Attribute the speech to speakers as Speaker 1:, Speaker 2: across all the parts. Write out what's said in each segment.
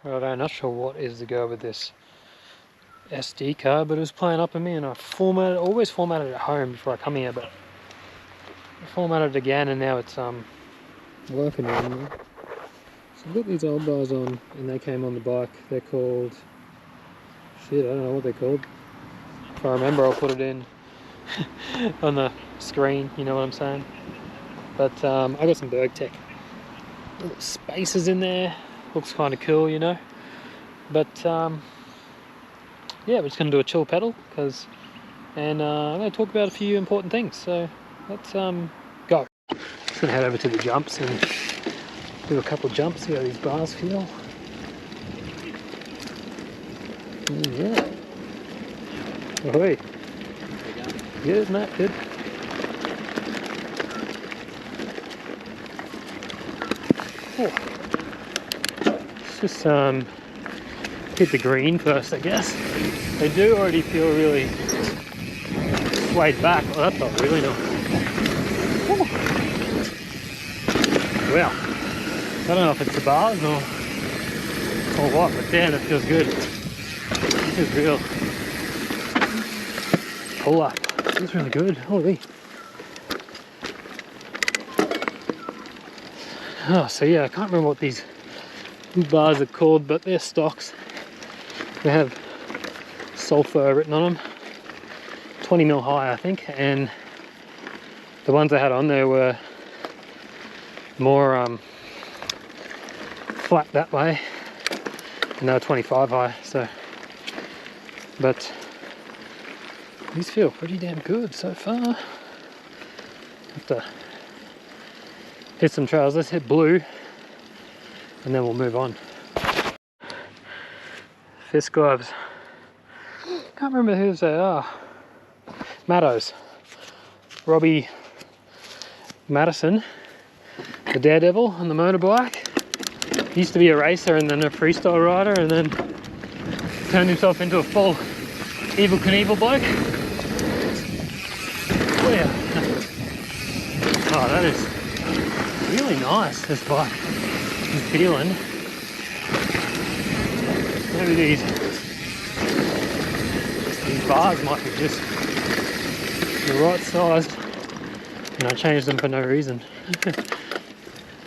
Speaker 1: Right, I'm not sure what is the go with this SD card, but it was playing up on me, and I always formatted it at home before I come here, but I formatted it again, and now it's working on me. So I've got these old bars on, and they came on the bike. They're called, shit, I don't know what they're called. If I remember, I'll put it in on the screen, you know what I'm saying? But I got some Bergtech little spaces in there. Looks kind of cool, you know. But yeah, we're just gonna do a chill pedal, and I'm gonna talk about a few important things. So let's go. Just gonna head over to the jumps and do a couple of jumps. See how these bars feel. Yeah. Ahoy. Good, mate. Good. Oh. Let's just hit the green first, I guess. They do already feel really swayed back. Oh, that felt really nice. Woo. Wow. I don't know if it's the bars or what, but damn, it feels good. It feels real. Pull up. It feels really good. Holy. Oh, so yeah, I can't remember what these bars are called, but they're stocks. They have sulfur written on them. 20 mil high, I think, and the ones I had on there were more flat that way, and they were 25 high. So, but these feel pretty damn good so far. Have to hit some trails. Let's hit blue, and then we'll move on. Fist gloves. Can't remember whose they are. Mattos. Robbie Madison, the daredevil on the motorbike. He used to be a racer and then a freestyle rider, and then turned himself into a full Evel Knievel bloke. Oh yeah. Oh, that is really nice, this bike. I'm feeling. Maybe these bars might be just the right sized, and I changed them for no reason.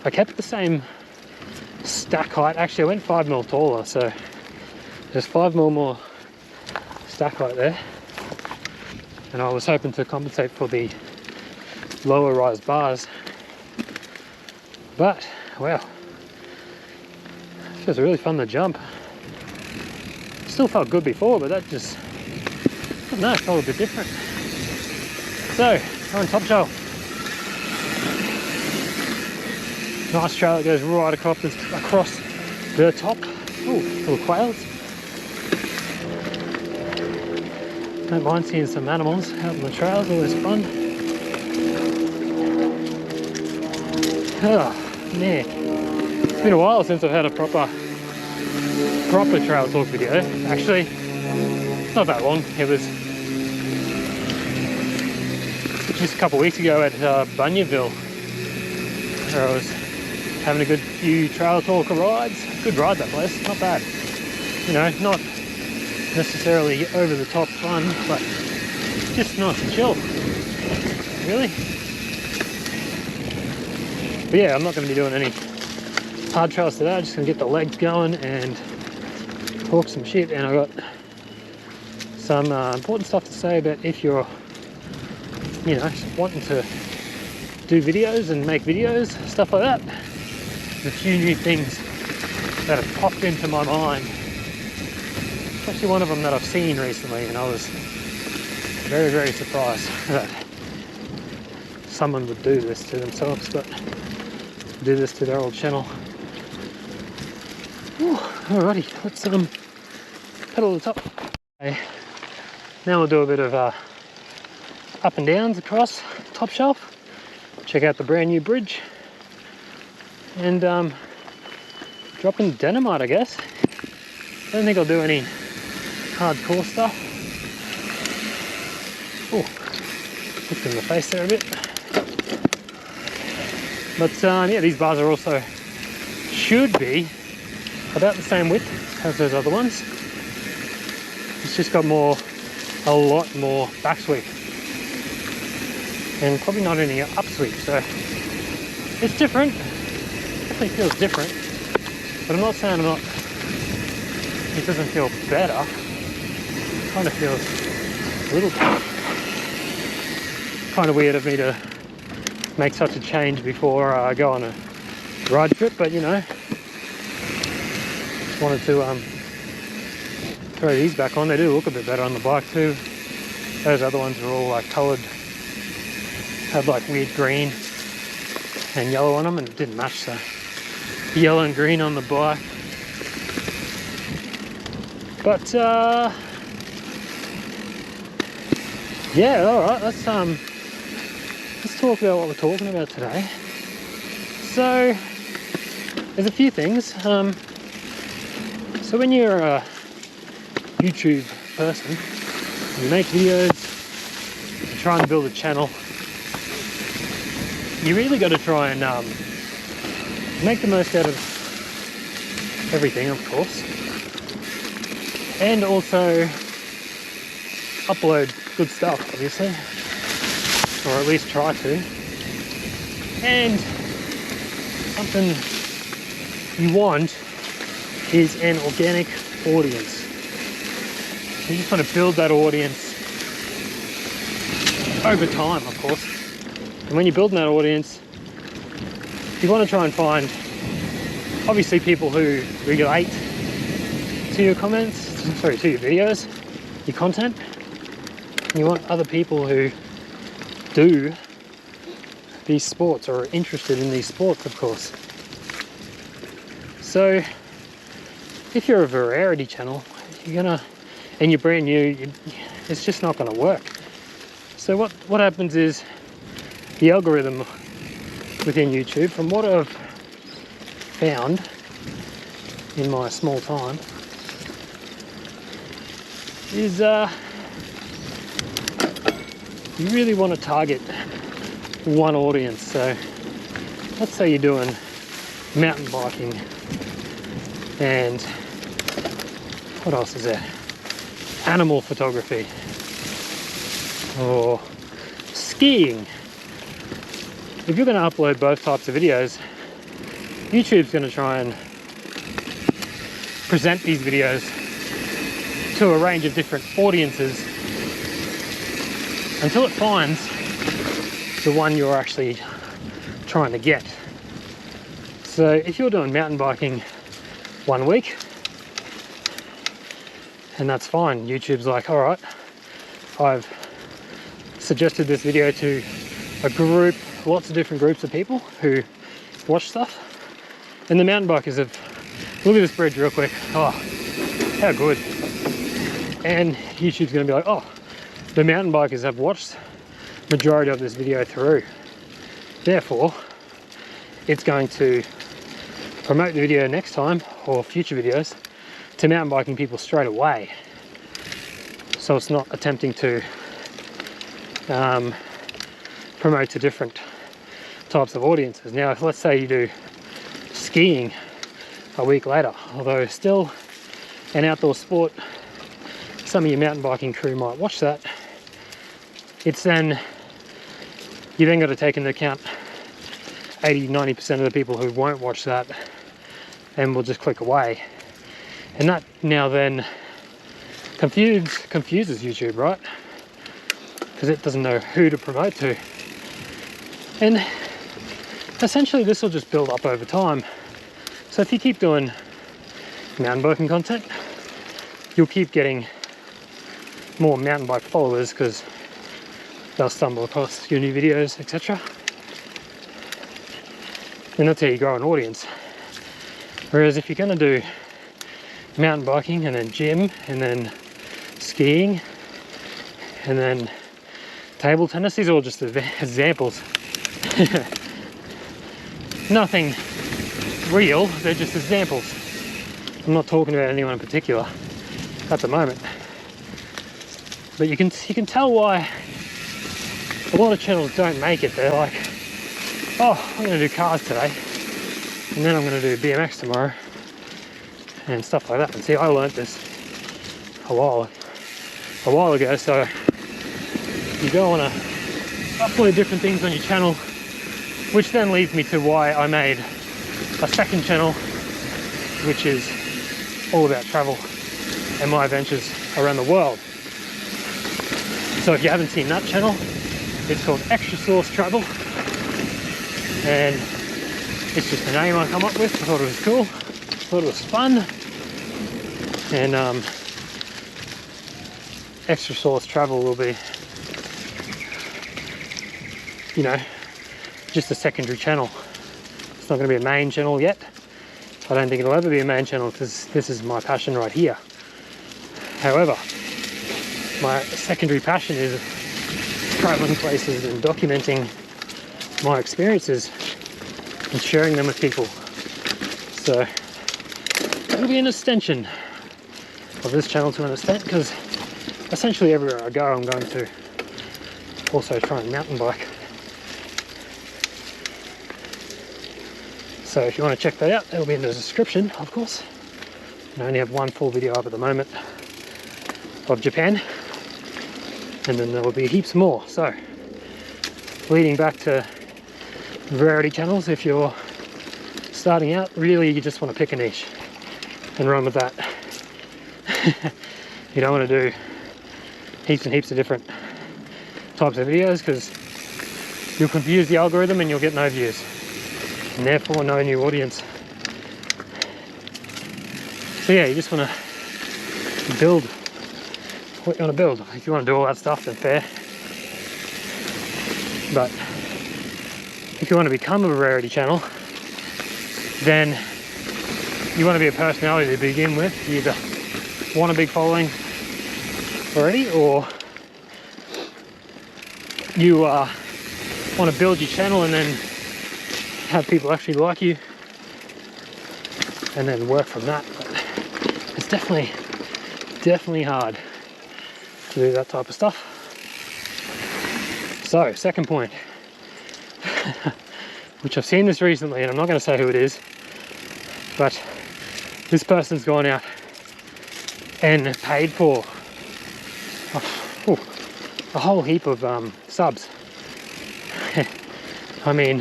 Speaker 1: I kept the same stack height. Actually, I went 5 mil taller, so there's 5 mil more stack height there, and I was hoping to compensate for the lower rise bars, but wow, it feels really fun to jump. Still felt good before, but that just, I don't know, it felt a bit different. So, we're on top shelf. Nice trail that goes right across the top. Ooh, little quails. Don't mind seeing some animals out on the trails, always fun. Oh, man. It's been a while since I've had a proper trail talk video. Actually, not that long. It was just a couple of weeks ago at Bunyaville, where I was having a good few trail talk rides. Good ride, that place, not bad. You know, not necessarily over the top fun, but just nice and chill. Really? But yeah, I'm not going to be doing any hard trails today. I'm just going to get the legs going and talk some shit. And I got some important stuff to say about if you're, you know, wanting to do videos and make videos, stuff like that. There's a few new things that have popped into my mind, especially one of them that I've seen recently, and I was very, very surprised that someone would do this to themselves, but do this to their old channel. Ooh, alrighty, let's pedal the top. Okay. Now we'll do a bit of up and downs across top shelf. Check out the brand new bridge, and drop in dynamite, I guess. I don't think I'll do any hardcore stuff. Oh, looked in the face there a bit. But yeah, these bars are also should be about the same width as those other ones. It's just got a lot more back sweep, and probably not any up sweep, so it's different. Definitely feels different, but I'm not saying it doesn't feel better. It kind of feels a little kind of weird of me to make such a change before I go on a ride trip, but you know, just wanted to throw these back on. They do look a bit better on the bike too. Those other ones are all like coloured, had like weird green and yellow on them, and it didn't match the yellow and green on the bike. But yeah, all right, let's talk about what we're talking about today. So there's a few things. So when you're a YouTube person, you make videos, you try and build a channel, you really got to try and make the most out of everything, of course, and also upload good stuff, obviously, or at least try to. And something you want is an organic audience. You just want to build that audience over time, of course. And when you're building that audience, you want to try and find, obviously, people who relate to your comments, sorry, to your videos, your content. You want other people who do these sports or are interested in these sports, of course. So if you're a variety channel, and you're brand new, it's just not gonna work. So what happens is the algorithm within YouTube, from what I've found in my small time, is you really want to target one audience. So let's say you're doing mountain biking, and what else is there? Animal photography or skiing. If you're going to upload both types of videos, YouTube's going to try and present these videos to a range of different audiences until it finds the one you're actually trying to get. So if you're doing mountain biking one week, and that's fine, YouTube's like, all right, I've suggested this video to a group, lots of different groups of people who watch stuff, and the mountain bikers have, look at this bridge real quick, oh, how good. And YouTube's gonna be like, oh, the mountain bikers have watched majority of this video through, therefore it's going to promote the video next time or future videos to mountain biking people straight away, so it's not attempting to promote to different types of audiences. Now, if let's say you do skiing a week later, although still an outdoor sport, some of your mountain biking crew might watch that. It's then, you then got to take into account 80-90% of the people who won't watch that and will just click away. And that now then confuses YouTube, right? Because it doesn't know who to promote to. And essentially this will just build up over time. So if you keep doing mountain biking content, you'll keep getting more mountain bike followers because they'll stumble across your new videos, etc. And that's how you grow an audience. Whereas if you're going to do mountain biking and then gym and then skiing and then table tennis, these are all just examples. Nothing real, they're just examples. I'm not talking about anyone in particular at the moment. But you can tell why a lot of channels don't make it. They're like, oh, I'm going to do cars today, and then I'm going to do BMX tomorrow, and stuff like that. And see, I learnt this a while ago. So you don't want to upload different things on your channel, which then leads me to why I made a second channel, which is all about travel and my adventures around the world. So if you haven't seen that channel, it's called Extra Sauce Travel, and it's just a name I come up with. I thought it was cool, thought it was fun, and Extra Sauce Travel will be, you know, just a secondary channel. It's not going to be a main channel yet. I don't think it'll ever be a main channel because this is my passion right here. However, my secondary passion is traveling places and documenting my experiences and sharing them with people. So it'll be an extension of this channel to an extent, because essentially everywhere I go I'm going to also try and mountain bike. So if you want to check that out, it'll be in the description, of course. I only have one full video up at the moment of Japan, and then there will be heaps more. So leading back to rarity channels, if you're starting out, really you just want to pick a niche and run with that. You don't want to do heaps and heaps of different types of videos, because you'll confuse the algorithm and you'll get no views, and therefore no new audience. So yeah, you just want to build what you want to build. If you want to do all that stuff, then fair. But if you want to become a rarity channel, then you want to be a personality to begin with. You either want a big following already, or you want to build your channel and then have people actually like you, and then work from that. But it's definitely hard to do that type of stuff. So, second point, which I've seen this recently, and I'm not going to say who it is, but this person's gone out and paid for a whole heap of subs. I mean,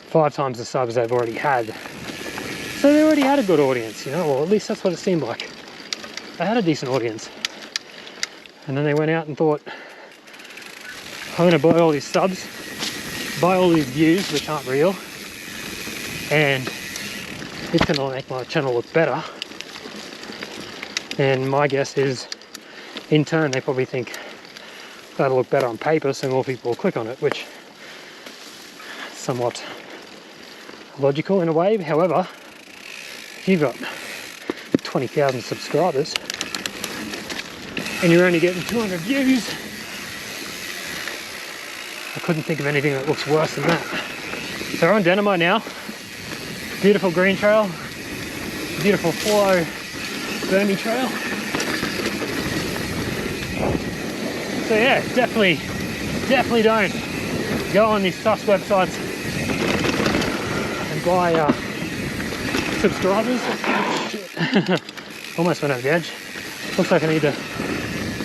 Speaker 1: 5 times the subs they've already had. So they already had a good audience, you know, or at least that's what it seemed like. They had a decent audience. And then they went out and thought, I'm going to buy all these subs, buy all these views which aren't real, and it's going to make my channel look better. And my guess is, in turn, they probably think that'll look better on paper, so more people will click on it, which is somewhat logical in a way. However, if you've got 20,000 subscribers and you're only getting 200 views, I couldn't think of anything that looks worse than that. So we're on Dynamo now. Beautiful green trail, beautiful flow Burmy trail. So yeah, definitely don't go on these sus websites and buy subscribers. Almost went over the edge. Looks like I need to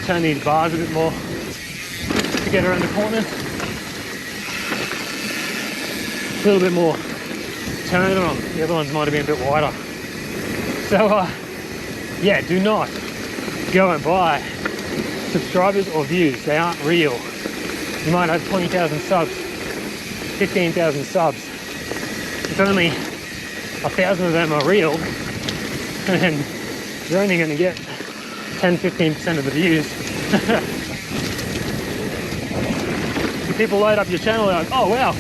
Speaker 1: turn these bars a bit more to get around the corners. A little bit more turn on. The other ones might have been a bit wider. So yeah, do not go and buy subscribers or views. They aren't real. You might have 20,000 subs, 15,000 subs. If only 1,000 of them are real, and you're only going to get 10-15% of the views. If people load up your channel, they're like, oh wow,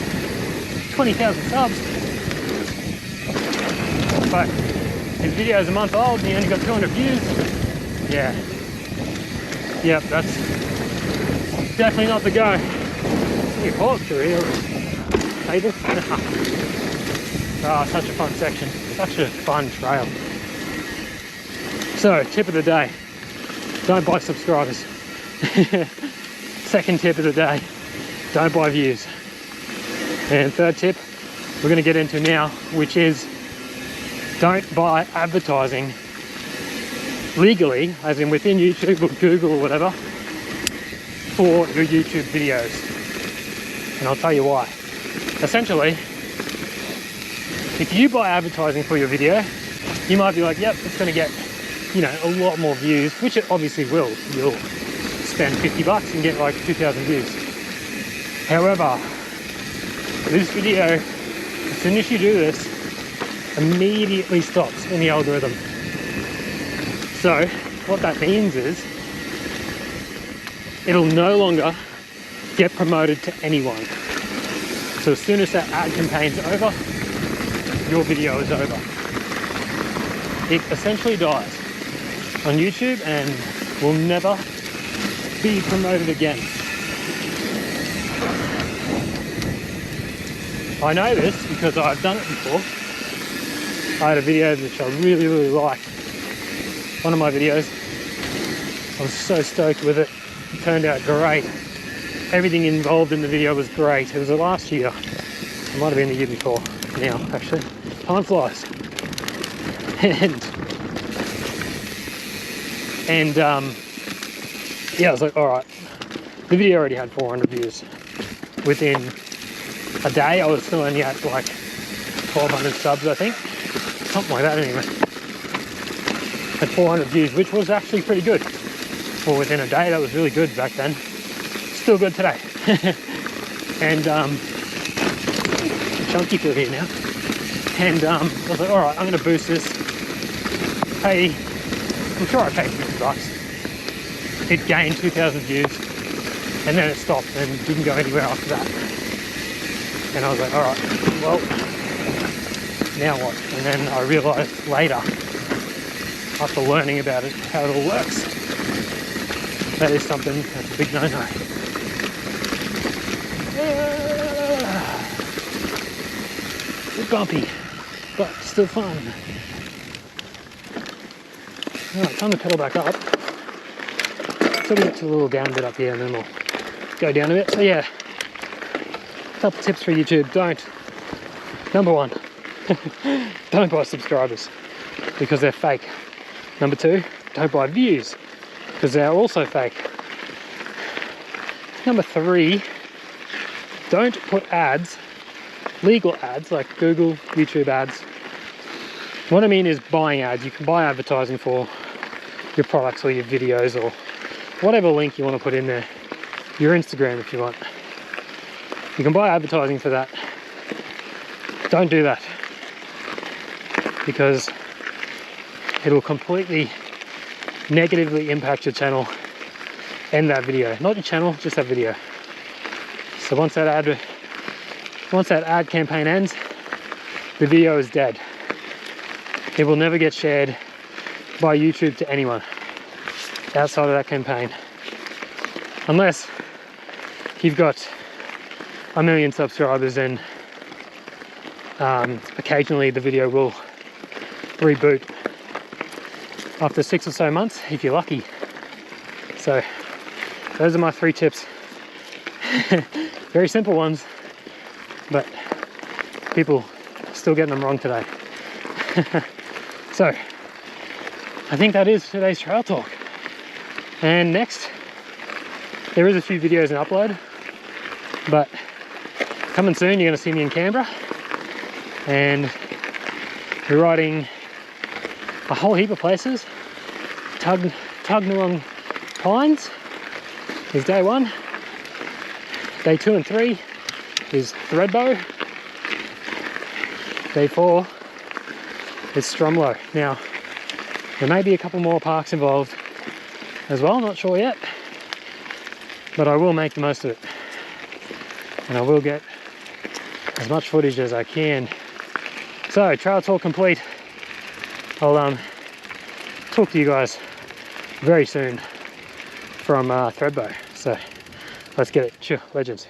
Speaker 1: 20,000 subs, but his video is a month old and he only got 200 views. Yeah, yep, that's definitely not the go. You horse career table. Oh, such a fun section, such a fun trail. So, tip of the day, don't buy subscribers. Second tip of the day, don't buy views. And third tip, we're going to get into now, which is don't buy advertising legally, as in within YouTube or Google or whatever, for your YouTube videos. And I'll tell you why. Essentially, if you buy advertising for your video, you might be like, yep, it's going to get, you know, a lot more views, which it obviously will. You'll spend $50 and get like 2,000 views. However, this video, as soon as you do this, immediately stops in the algorithm. So what that means is it'll no longer get promoted to anyone. So as soon as that ad campaign's over, your video is over. It essentially dies on YouTube and will never be promoted again. I know this because I've done it before. I had a video which I really liked. One of my videos. I was so stoked with it. It turned out great. Everything involved in the video was great. It was the last year. It might have been the year before now, actually. Time flies. And yeah, I was like, all right. The video already had 400 views. Within a day, I was still only at like 1,200 subs, I think. Something like that anyway. At 400 views, which was actually pretty good. For within a day, that was really good back then. Still good today. And chunky for here now. And I was like, all right, I'm gonna boost this. Hey, I'm sure I paid $50. It gained 2,000 views, and then it stopped and didn't go anywhere after that. And I was like, all right, well, now what? And then I realized later, after learning about it, how it all works, that is something that's a big no-no. Bit bumpy, but still fun. Alright, time to pedal back up. So we get to a little down bit up here and then we'll go down a bit. So yeah, a couple tips for YouTube. Number one, don't buy subscribers because they're fake. Number two, don't buy views because they're also fake. Number three, don't put ads, legal ads like Google, YouTube ads. What I mean is buying ads. You can buy advertising for your products or your videos or whatever link you want to put in there. Your Instagram if you want. You can buy advertising for that. Don't do that because it'll completely negatively impact your channel and that video. Not your channel, just that video. So once that ad campaign ends, the video is dead. It will never get shared by YouTube to anyone outside of that campaign. Unless you've got 1 million subscribers and occasionally the video will reboot after 6 or so months if you're lucky. So those are my 3 tips. Very simple ones, but people are still getting them wrong today. So I think that is today's trail talk. And next, there is a few videos in upload, but coming soon, you're going to see me in Canberra, and we're riding a whole heap of places. Tugnarum Pines is day 1. Day 2 and 3 is Thredbo. Day 4 is Stromlo. Now, there may be a couple more parks involved as well, not sure yet, but I will make the most of it. And I will get as much footage as I can. So, trail talk complete. I'll talk to you guys very soon from Thredbo. So, let's get it. Cheers, legends.